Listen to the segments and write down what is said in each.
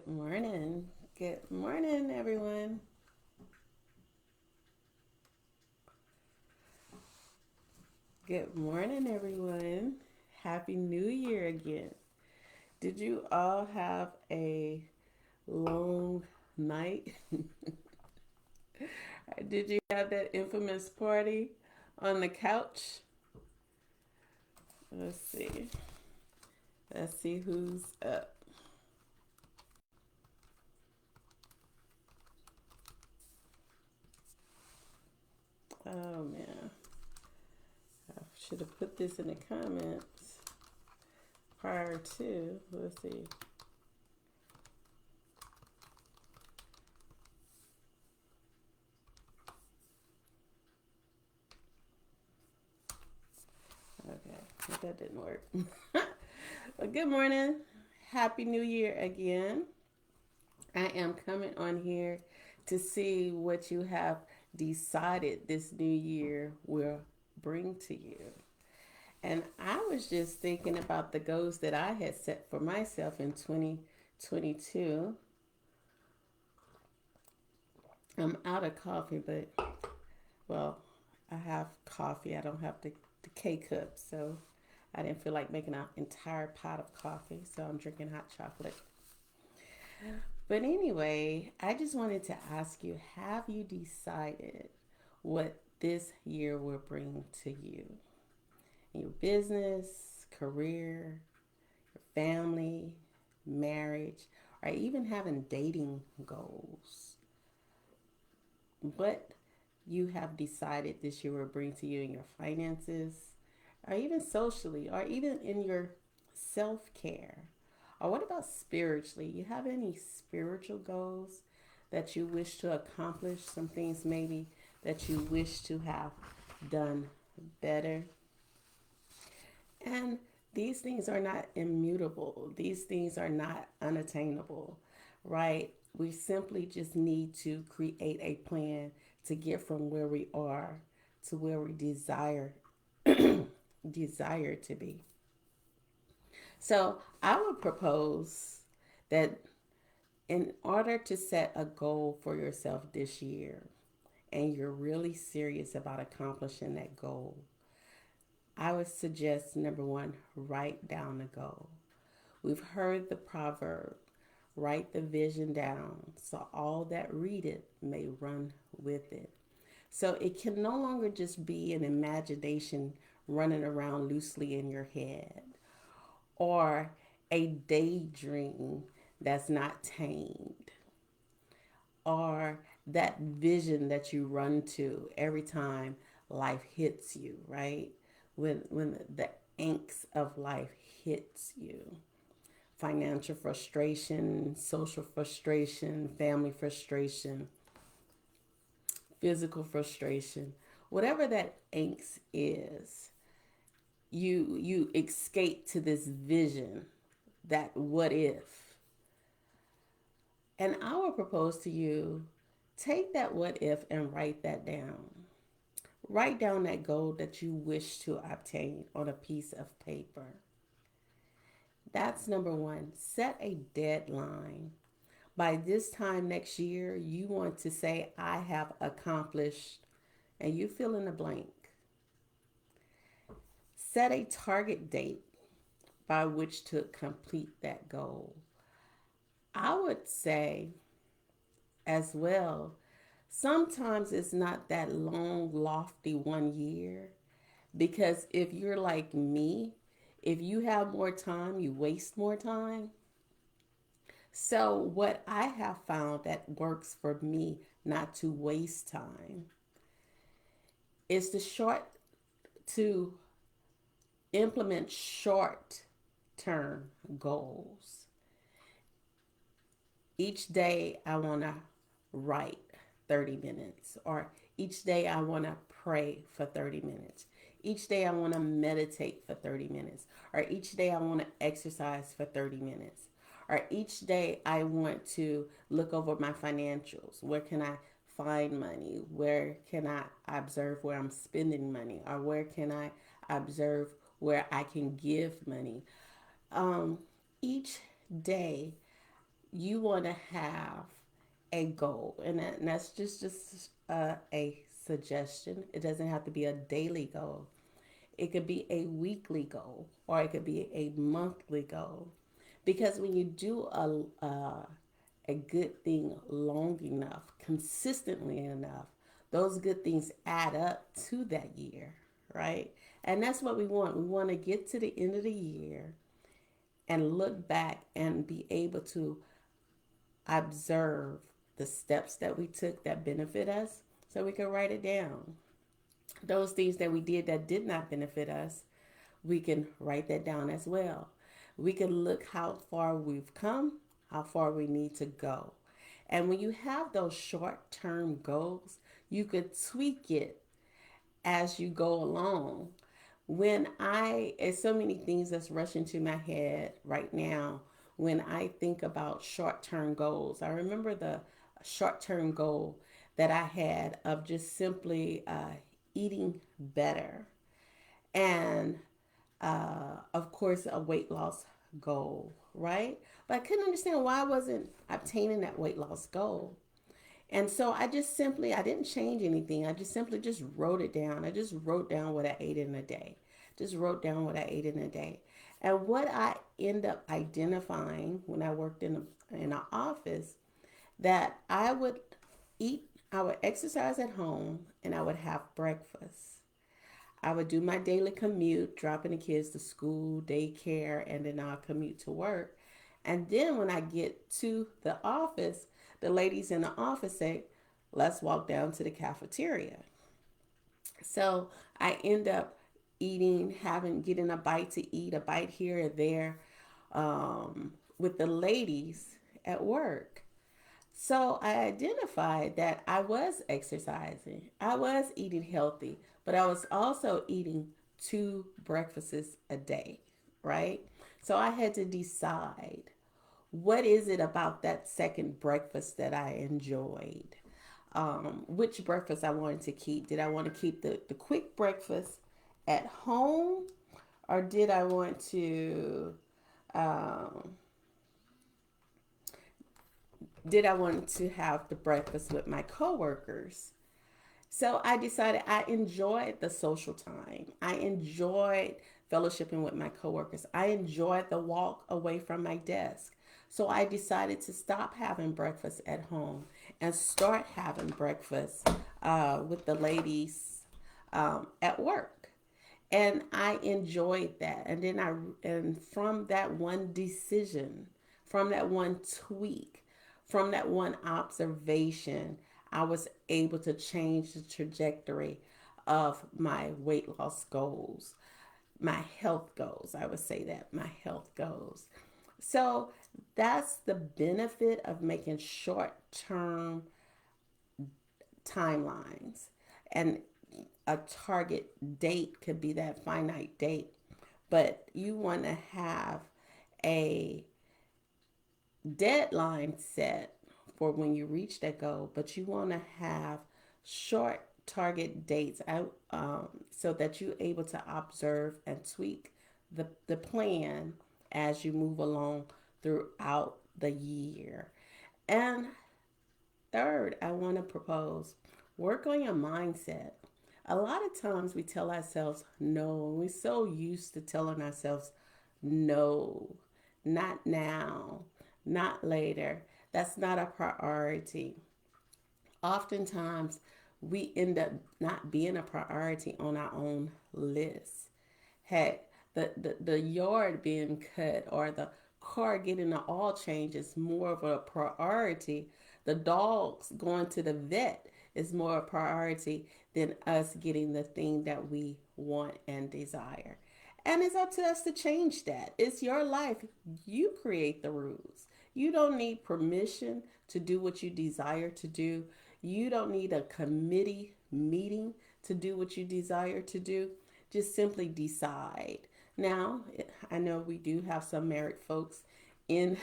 Morning. Good morning, everyone. Good morning, everyone. Happy New Year again. Did you all have a long night? Did you have that infamous party on the couch? Let's see. Let's see who's up. Oh, man. I should have put this in the comments prior to. Let's see. Okay, that didn't work. Well, good morning. Happy New Year again. I am coming on here to see what you have decided this new year will bring to you. And I was just thinking about the goals that I had set for myself in 2022. I'm out of coffee, but well, I have coffee. I don't have the K cup, so I didn't feel like making an entire pot of coffee, so I'm drinking hot chocolate. But anyway, I just wanted to ask you, have you decided what this year will bring to you? In your business, career, your family, marriage, or even having dating goals? What you have decided this year will bring to you in your finances, or even socially, or even in your self care? Or what about spiritually? You have any spiritual goals that you wish to accomplish? Some things maybe that you wish to have done better? And these things are not immutable, these things are not unattainable, right? We simply just need to create a plan to get from where we are to where we desire to be. So I would propose that in order to set a goal for yourself this year and you're really serious about accomplishing that goal, I would suggest number one, write down the goal. We've heard the proverb, write the vision down so all that read it may run with it. So it can no longer just be an imagination running around loosely in your head or a daydream that's not tamed or that vision that you run to every time life hits you, right? When the angst of life hits you. Financial frustration, social frustration, family frustration, physical frustration, whatever that angst is, you escape to this vision, that what if. And I will propose to you, take that what if and write that down. Write down that goal that you wish to obtain on a piece of paper. That's number one. Set a deadline. By this time next year, you want to say, I have accomplished, and you fill in the blank. Set a target date by which to complete that goal. I would say as well, sometimes it's not that long, lofty 1 year. Because if you're like me, if you have more time, you waste more time. So, what I have found that works for me not to waste time is to implement short term goals. Each day I want to write 30 minutes, or each day I want to pray for 30 minutes. Each day I want to meditate for 30 minutes, or each day I want to exercise for 30 minutes, or each day I want to look over my financials. Where can I find money? Where can I observe where I'm spending money? Or where can I observe where I can give money? Each day you want to have a goal, and that's just a suggestion. It doesn't have to be a daily goal. It could be a weekly goal, or it could be a monthly goal. Because when you do a good thing long enough, consistently enough, those good things add up to that year, right? And that's what we want. We want to get to the end of the year and look back and be able to observe the steps that we took that benefit us so we can write it down. Those things that we did that did not benefit us, we can write that down as well. We can look how far we've come, how far we need to go. And when you have those short term goals, you could tweak it as you go along. It's so many things that's rushing to my head right now when I think about short term goals. I remember the short term goal that I had of just simply eating better. And of course, a weight loss goal, right? But I couldn't understand why I wasn't obtaining that weight loss goal. And so I didn't change anything. I just simply just wrote it down. I just wrote down what I ate in a day. Just wrote down what I ate in a day. And what I end up identifying when I worked in an office, that I would exercise at home and I would have breakfast. I would do my daily commute, dropping the kids to school, daycare, and then I'll commute to work. And then when I get to the office, the ladies in the office say, let's walk down to the cafeteria. So I end up getting a bite to eat, a bite here or there, with the ladies at work. So I identified that I was exercising, I was eating healthy, but I was also eating two breakfasts a day, right? So I had to decide, what is it about that second breakfast that I enjoyed? Which breakfast I wanted to keep. Did I want to keep the quick breakfast at home, or um, did I want to have the breakfast with my coworkers? So I decided I enjoyed the social time. I enjoyed fellowshipping with my coworkers. I enjoyed the walk away from my desk. So I decided to stop having breakfast at home and start having breakfast with the ladies at work. And I enjoyed that. And from that one decision, from that one tweak, from that one observation, I was able to change the trajectory of my weight loss goals, my health goals. I would say that my health goals. So that's the benefit of making short term timelines. And a target date could be that finite date, but you want to have a deadline set for when you reach that goal, but you want to have short target dates out, so that you're able to observe and tweak the plan as you move along throughout the year. And third, I want to propose, work on your mindset. A lot of times we tell ourselves no, and we're so used to telling ourselves no, not now, not later. That's not a priority. Oftentimes, we end up not being a priority on our own list. Heck, the yard being cut or the car getting an oil change is more of a priority. The dogs going to the vet is more a priority than us getting the thing that we want and desire. And it's up to us to change that. It's your life. You create the rules. You don't need permission to do what you desire to do. You don't need a committee meeting to do what you desire to do. Just simply decide. Now, I know we do have some married folks in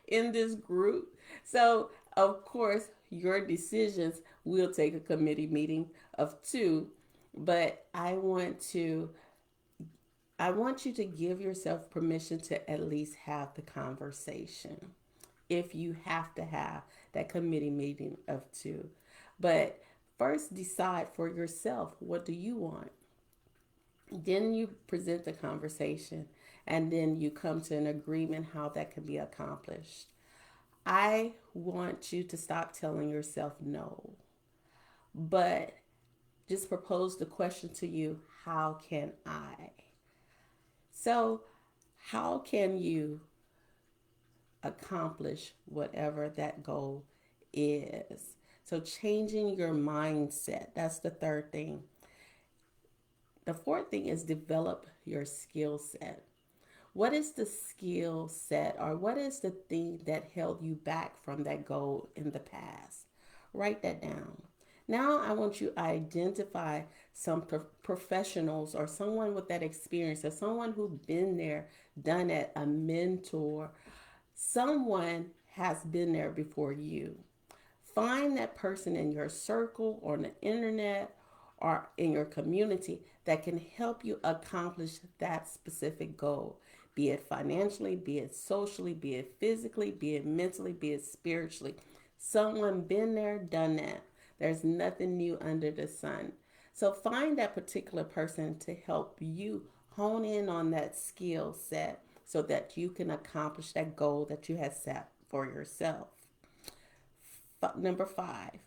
in this group. So, of course, your decisions will take a committee meeting of two, but I want to I want you to give yourself permission to at least have the conversation if you have to have that committee meeting of two. But first, decide for yourself, what do you want? Then you present the conversation, and then you come to an agreement how that can be accomplished. I want you to stop telling yourself no, but just propose the question to you, how can I? So, how can you accomplish whatever that goal is? So, changing your mindset, that's the third thing. The fourth thing is develop your skill set. What is the skill set, or what is the thing that held you back from that goal in the past? Write that down. Now, I want you to identify some professionals or someone with that experience, or someone who's been there, done it, a mentor. Someone has been there before you. Find that person in your circle or on the internet or in your community that can help you accomplish that specific goal, be it financially, be it socially, be it physically, be it mentally, be it spiritually. Someone been there, done that. There's nothing new under the sun. So find that particular person to help you hone in on that skill set so that you can accomplish that goal that you have set for yourself. Number five,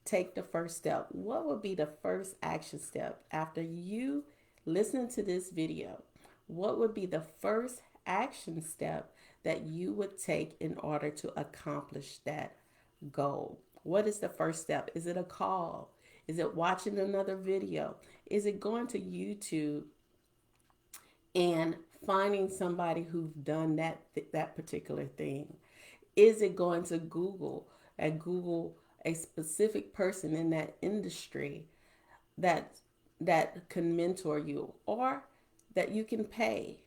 take the first step. What would be the first action step after you listen to this video? What would be the first action step that you would take in order to accomplish that goal? What is the first step? Is it a call? Is it watching another video? Is it going to YouTube and finding somebody who's done that particular thing? Is it going to Google a specific person in that industry that that can mentor you, or that you can pay?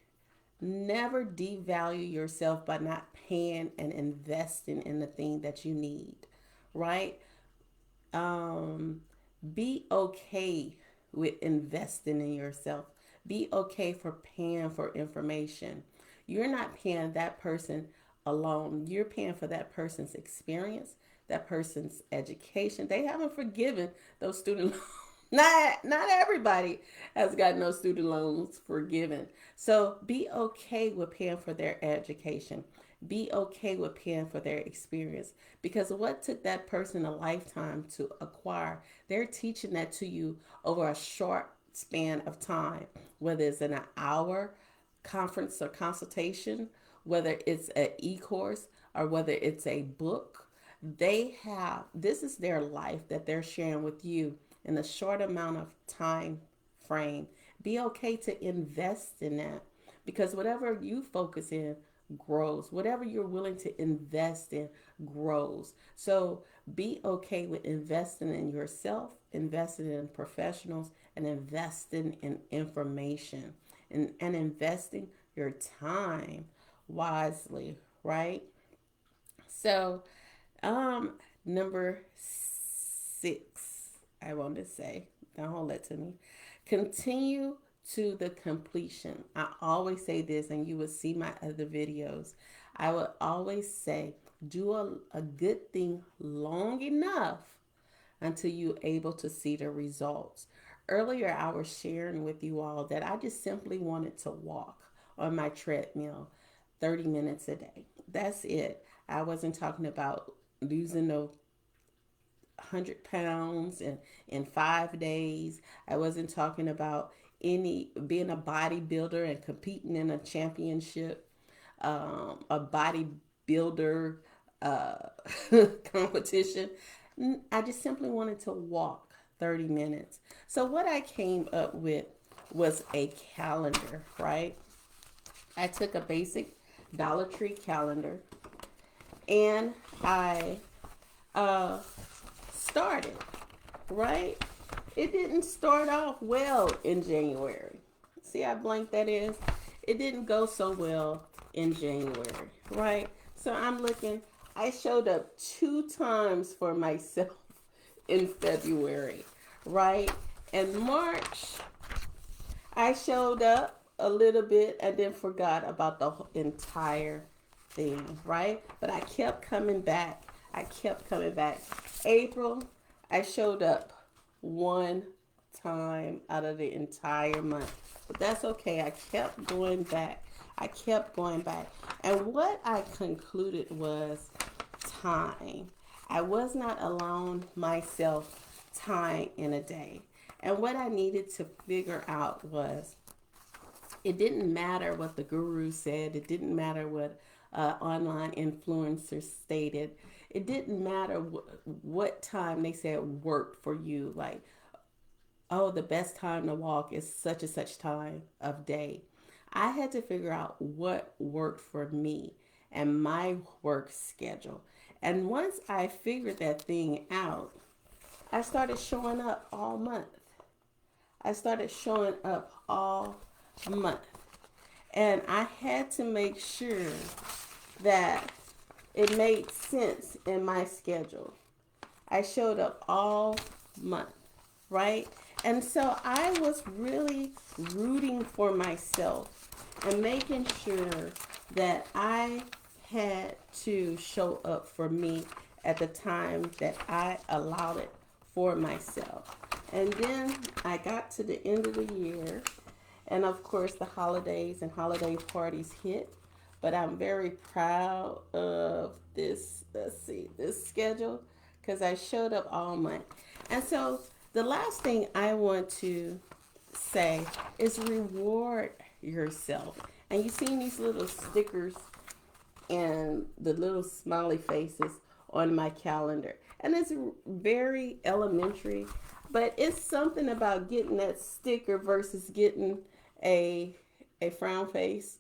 Never devalue yourself by not paying and investing in the thing that you need, right? Um, be okay with investing in yourself. Be okay for paying for information. You're not paying that person alone. You're paying for that person's experience, that person's education. They haven't forgiven those student loans. Not everybody has got no student loans forgiven. So be okay with paying for their education. Be okay with paying for their experience, because what took that person a lifetime to acquire, they're teaching that to you over a short span of time, whether it's in an hour conference or consultation, whether it's an e-course, or whether it's a book. They have, this is their life that they're sharing with you in a short amount of time frame. Be okay to invest in that, because whatever you focus in grows. Whatever you're willing to invest in grows. So be okay with investing in yourself, investing in professionals, and investing in information, and investing your time wisely, right? So, um, number six, I want to say, don't hold that to me. Continue to the completion. I always say this, and you will see my other videos. I will always say, do a good thing long enough until you're able to see the results. Earlier, I was sharing with you all that I just simply wanted to walk on my treadmill 30 minutes a day. That's it. I wasn't talking about losing the 100 pounds in 5 days. I wasn't talking about any being a bodybuilder and competing in a championship, a bodybuilder uh, competition. I just simply wanted to walk 30 minutes. So what I came up with was a calendar, right? I took a basic Dollar Tree calendar, and I uh, started, right? It didn't start off well in January. See how blank that is? It didn't go so well in January, right? So I'm looking, I showed up 2 times for myself in February, right? In March, I showed up a little bit and then forgot about the entire thing, right? But I kept coming back. I kept coming back. April, I showed up one time out of the entire month. But that's okay. I kept going back. I kept going back. And what I concluded was time. I was not allowing myself time in a day. And what I needed to figure out was it didn't matter what the guru said, it didn't matter what online influencers stated, it didn't matter what time they said worked for you. Like, oh, the best time to walk is such and such time of day. I had to figure out what worked for me and my work schedule. And once I figured that thing out, I started showing up all month. I started showing up all month. And I had to make sure that it made sense in my schedule. I showed up all month, right? And so I was really rooting for myself and making sure that I had to show up for me at the time that I allowed it for myself. And then I got to the end of the year, and of course, the holidays and holiday parties hit. But I'm very proud of this, let's see, this schedule because I showed up all month. And so the last thing I want to say is reward yourself. And you see these little stickers and the little smiley faces on my calendar. And it's very elementary, but it's something about getting that sticker versus getting a frown face.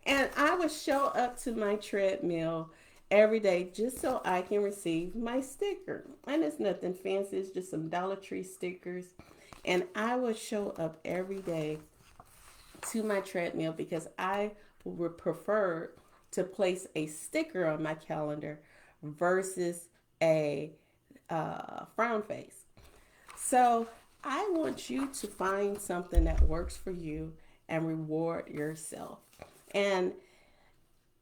And I would show up to my treadmill every day just so I can receive my sticker. And it's nothing fancy, it's just some Dollar Tree stickers. And I would show up every day to my treadmill because I would prefer to place a sticker on my calendar versus a frown face. So I want you to find something that works for you and reward yourself. And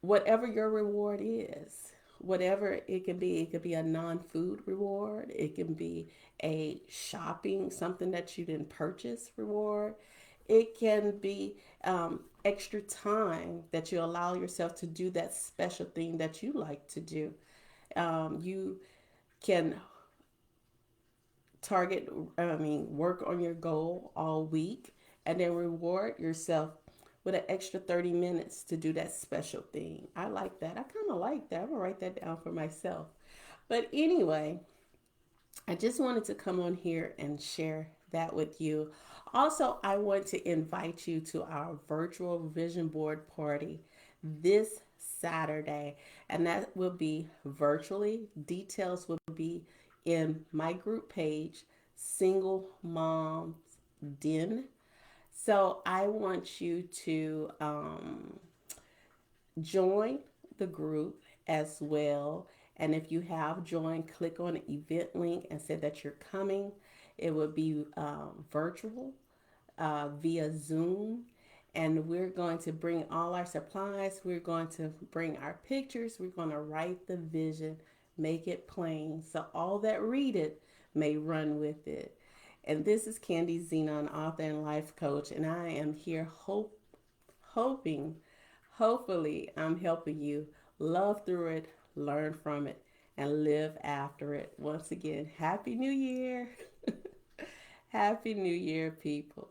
whatever your reward is, whatever it could be a non-food reward, it can be a shopping, something that you didn't purchase reward, it can be extra time that you allow yourself to do that special thing that you like to do. You can work on your goal all week and then reward yourself with an extra 30 minutes to do that special thing. I like that. I kind of like that. I'm going to write that down for myself. But anyway, I just wanted to come on here and share that with you. Also, I want to invite you to our virtual vision board party this Saturday, and that will be virtually. Details will be in my group page, Single Moms Den. So I want you to join the group as well. And if you have joined, click on the event link and say that you're coming. It will be virtual via Zoom. And we're going to bring all our supplies. We're going to bring our pictures. We're going to write the vision, make it plain. So all that read it may run with it. And this is Candy Zenon, author and life coach. And I am here hoping, hopefully, I'm helping you love through it, learn from it, and live after it. Once again, Happy New Year. Happy New Year, people.